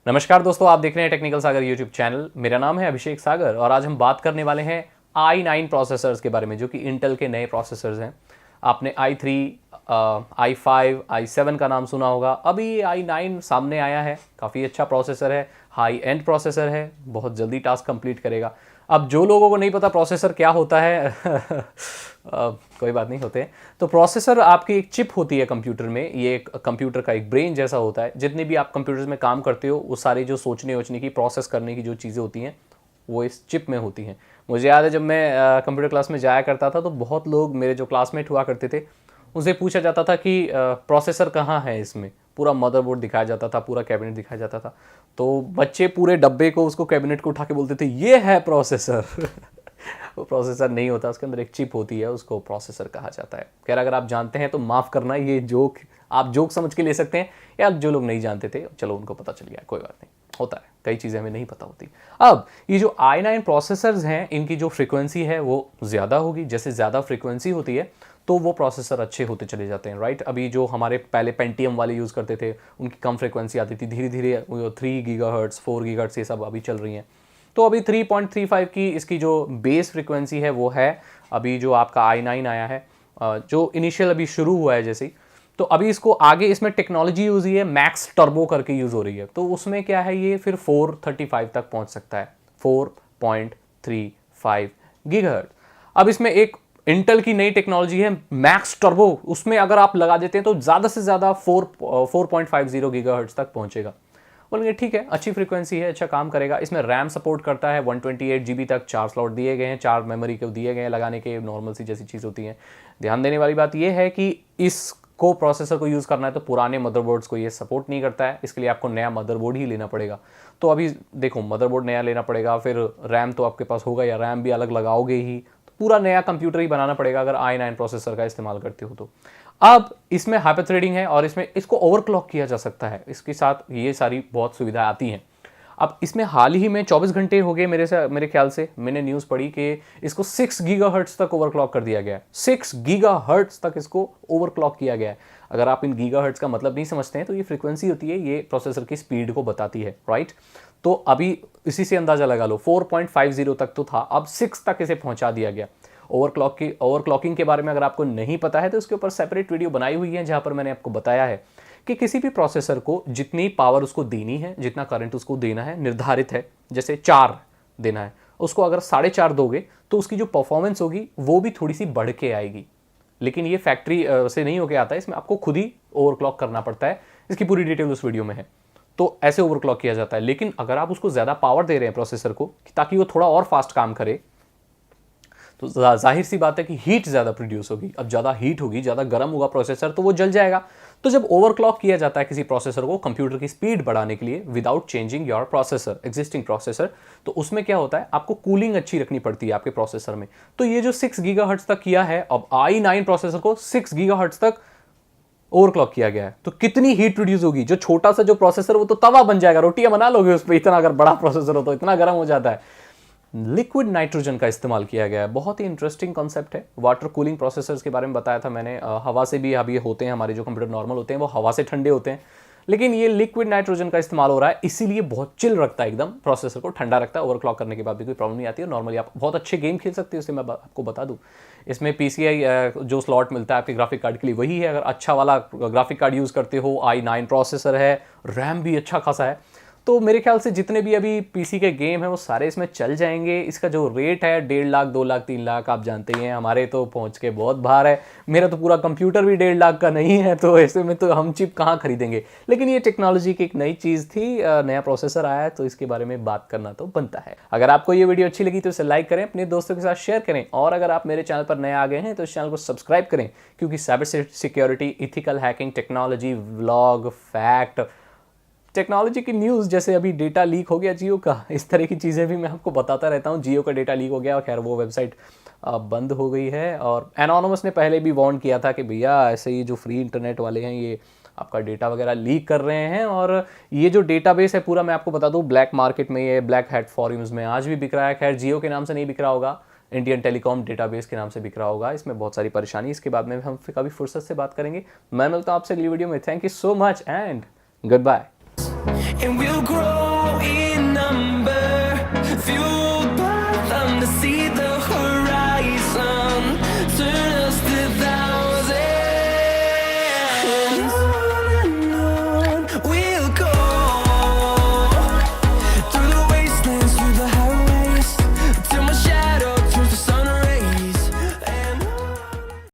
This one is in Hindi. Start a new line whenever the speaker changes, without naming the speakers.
नमस्कार दोस्तों, आप देख रहे हैं टेक्निकल सागर यूट्यूब चैनल। मेरा नाम है अभिषेक सागर और आज हम बात करने वाले हैं i9 प्रोसेसर्स के बारे में, जो कि इंटेल के नए प्रोसेसर्स हैं। आपने i3, i5, i7 का नाम सुना होगा। अभी ये i9 सामने आया है। काफ़ी अच्छा प्रोसेसर है, हाई एंड प्रोसेसर है, बहुत जल्दी टास्क कंप्लीट करेगा। अब जो लोगों को नहीं पता प्रोसेसर क्या होता है कोई बात नहीं, होते हैं। तो प्रोसेसर आपकी एक चिप होती है कंप्यूटर में। ये एक कंप्यूटर का एक ब्रेन जैसा होता है। जितने भी आप कंप्यूटर्स में काम करते हो, वो सारी जो सोचने वोचने की, प्रोसेस करने की जो चीज़ें होती हैं, वो इस चिप में होती हैं। मुझे याद है जब मैं कंप्यूटर क्लास में जाया करता था, तो बहुत लोग मेरे जो क्लासमेट हुआ करते थे, उनसे पूछा जाता था कि प्रोसेसर कहाँ है। इसमें पूरा मदरबोर्ड दिखाया जाता था, पूरा कैबिनेट दिखाया जाता था। तो बच्चे पूरे डब्बे को, उसको कैबिनेट को उठा के बोलते थे ये है प्रोसेसर वो प्रोसेसर नहीं होता, उसके अंदर एक चिप होती है, उसको प्रोसेसर कहा जाता है। खैर, अगर आप जानते हैं तो माफ़ करना, ये जोक आप जोक समझ के ले सकते हैं, या जो लोग नहीं जानते थे चलो उनको पता चल गया, कोई बात नहीं, होता है, कई चीज़ें हमें नहीं पता होती। अब ये जो i9 प्रोसेसर्स हैं, इनकी जो फ्रीक्वेंसी है वो ज़्यादा होगी। जैसे ज़्यादा फ्रीक्वेंसी होती है तो वो प्रोसेसर अच्छे होते चले जाते हैं, राइट। अभी जो हमारे पहले पेंटियम वाले यूज़ करते थे, उनकी कम फ्रीक्वेंसी आती थी। धीरे धीरे 3 गीगाहर्ट्ज़, 4 गीगाहर्ट्ज़ ये सब अभी चल रही हैं। तो अभी 3.35 की इसकी जो बेस फ्रीक्वेंसी है वो है। अभी जो आपका i9 आया है, जो इनिशियल अभी शुरू हुआ है जैसे ही, तो अभी इसको आगे इसमें टेक्नोलॉजी यूज़ हुई है, मैक्स टर्बो करके यूज़ हो रही है। तो उसमें क्या है, ये फिर 435 तक पहुंच सकता है, 4.35 गीगाहर्ट्ज़। अब इसमें एक इंटेल की नई टेक्नोलॉजी है मैक्स टर्बो, उसमें अगर आप लगा देते हैं तो ज़्यादा से ज़्यादा 4.50 गीगाहर्ट्ज़ तक पहुंचेगा। बोलेंगे ठीक है, अच्छी फ्रीक्वेंसी है, अच्छा काम करेगा। इसमें रैम सपोर्ट करता है 128 GB तक। 4 स्लॉट दिए गए हैं, 4 मेमोरी को दिए गए हैं लगाने के, नॉर्मल सी जैसी चीज़ होती है। ध्यान देने वाली बात यह है कि इसको प्रोसेसर को यूज़ करना है तो पुराने मदरबोर्ड्स को ये सपोर्ट नहीं करता है। इसके लिए आपको नया मदरबोर्ड ही लेना पड़ेगा। तो अभी देखो, मदरबोर्ड नया लेना पड़ेगा, फिर रैम तो आपके पास होगा, या रैम भी अलग लगाओगे ही, तो पूरा नया कंप्यूटर ही बनाना पड़ेगा अगर i9 प्रोसेसर का इस्तेमाल करते हो तो। अब इसमें हाइपर थ्रेडिंग है और इसमें इसको ओवरक्लॉक किया जा सकता है। इसके साथ ये सारी बहुत सुविधाएं आती हैं। अब इसमें हाल ही में 24 घंटे हो गए मेरे ख्याल से, मैंने न्यूज़ पढ़ी कि इसको 6 गीगाहर्ट्ज़ तक ओवरक्लॉक कर दिया गया है। 6 गीगाहर्ट्ज़ तक इसको ओवरक्लॉक किया गया है। अगर आप इन गीगाहर्ट्ज़ का मतलब नहीं समझते हैं, तो ये फ्रीक्वेंसी होती है, ये प्रोसेसर की स्पीड को बताती है, राइट। तो अभी इसी से अंदाज़ा लगा लो, 4.50 तक तो था, अब 6 तक इसे पहुंचा दिया गया। ओवरक्लॉकिंग के बारे में अगर आपको नहीं पता है तो इसके ऊपर सेपरेट वीडियो बनाई हुई है, जहां पर मैंने आपको बताया है कि किसी भी प्रोसेसर को जितनी पावर उसको देनी है, जितना करंट उसको देना है, निर्धारित है। जैसे 4 देना है, उसको अगर 4.5 दोगे तो उसकी जो परफॉर्मेंस होगी वो भी थोड़ी सी बढ़ के आएगी। लेकिन ये फैक्ट्री से नहीं होके आता है, इसमें आपको खुद ही ओवरक्लॉक करना पड़ता है। इसकी पूरी डिटेल उस वीडियो में है। तो ऐसे ओवरक्लॉक किया जाता है। लेकिन अगर आप उसको ज़्यादा पावर दे रहे हैं प्रोसेसर को, ताकि वो थोड़ा और फास्ट काम करे, तो जाहिर सी बात है कि हीट ज़्यादा प्रोड्यूस होगी। अब ज़्यादा हीट होगी, ज़्यादा गर्म होगा प्रोसेसर, तो वो जल जाएगा। तो जब ओवरक्लॉक किया जाता है किसी प्रोसेसर को कंप्यूटर की स्पीड बढ़ाने के लिए, without changing your processor, existing processor, तो उसमें क्या होता है, आपको कूलिंग अच्छी रखनी पड़ती है आपके प्रोसेसर में। तो ये जो 6 गीगाहर्ट्ज़ तक किया है, अब i9 प्रोसेसर को 6 गीगाहर्ट्ज़ तक ओवरक्लॉक किया गया है, तो कितनी हीट प्रोड्यूस होगी। जो छोटा सा जो प्रोसेसर, वो तो तवा बन जाएगा, रोटियां बना लोगे उस पर। इतना अगर बड़ा प्रोसेसर हो तो इतना गर्म हो जाता है। लिक्विड नाइट्रोजन का इस्तेमाल किया गया है। बहुत ही इंटरेस्टिंग कॉन्सेप्ट है। वाटर कूलिंग प्रोसेसर्स के बारे में बताया था मैंने। हवा से भी अभी होते हैं, हमारे जो कंप्यूटर नॉर्मल होते हैं वो हवा से ठंडे होते हैं, लेकिन ये लिक्विड नाइट्रोजन का इस्तेमाल हो रहा है, इसीलिए बहुत चिल रखता है, एकदम प्रोसेसर को ठंडा रखता है। ओवरक्लॉक करने के बाद भी कोई प्रॉब्लम नहीं आती है। नॉर्मली आप बहुत अच्छे गेम खेल सकते हो इससे, मैं आपको बता दूं। इसमें PCI जो स्लॉट मिलता है आपके ग्राफिक कार्ड के लिए, वही है। अगर अच्छा वाला ग्राफिक कार्ड यूज़ करते हो, i9 प्रोसेसर है, रैम भी अच्छा खासा है, तो मेरे ख्याल से जितने भी अभी PC के गेम हैं वो सारे इसमें चल जाएंगे। इसका जो रेट है 1.5 लाख, 2 लाख, 3 लाख, आप जानते ही हैं, हमारे तो पहुंच के बहुत बाहर है। मेरा तो पूरा कंप्यूटर भी 1.5 लाख का नहीं है, तो ऐसे में तो हम चिप कहाँ खरीदेंगे। लेकिन ये टेक्नोलॉजी की एक नई चीज़ थी, नया प्रोसेसर आया है, तो इसके बारे में बात करना तो बनता है। अगर आपको ये वीडियो अच्छी लगी तो इसे लाइक करें, अपने दोस्तों के साथ शेयर करें, और अगर आप मेरे चैनल पर नए आ गए हैं तो इस चैनल को सब्सक्राइब करें, क्योंकि cyber security, ethical hacking, technology, vlog, fact, technology की न्यूज़, जैसे अभी डेटा लीक हो गया जियो का, इस तरह की चीज़ें भी मैं आपको बताता रहता हूँ। जियो का डेटा लीक हो गया, खैर वो वेबसाइट बंद हो गई है। और एनोनिमस ने पहले भी वार्न किया था कि भैया ऐसे ही जो फ्री इंटरनेट वाले हैं ये आपका डेटा वगैरह लीक कर रहे हैं। और ये जो डेटाबेस है पूरा, मैं आपको बता दूँ, ब्लैक मार्केट में, ये ब्लैक हैट फॉरम्स में आज भी बिक रहा है। खैर जियो के नाम से नहीं बिक रहा होगा, इंडियन टेलीकॉम डेटाबेस के नाम से बिक रहा होगा। इसमें बहुत सारी परेशानी, इसके बाद में हम फिर कभी फुर्सत से बात करेंगे। मैं मिलता हूँ आपसे अगली वीडियो में। Thank you so much and good bye.
and we'll grow.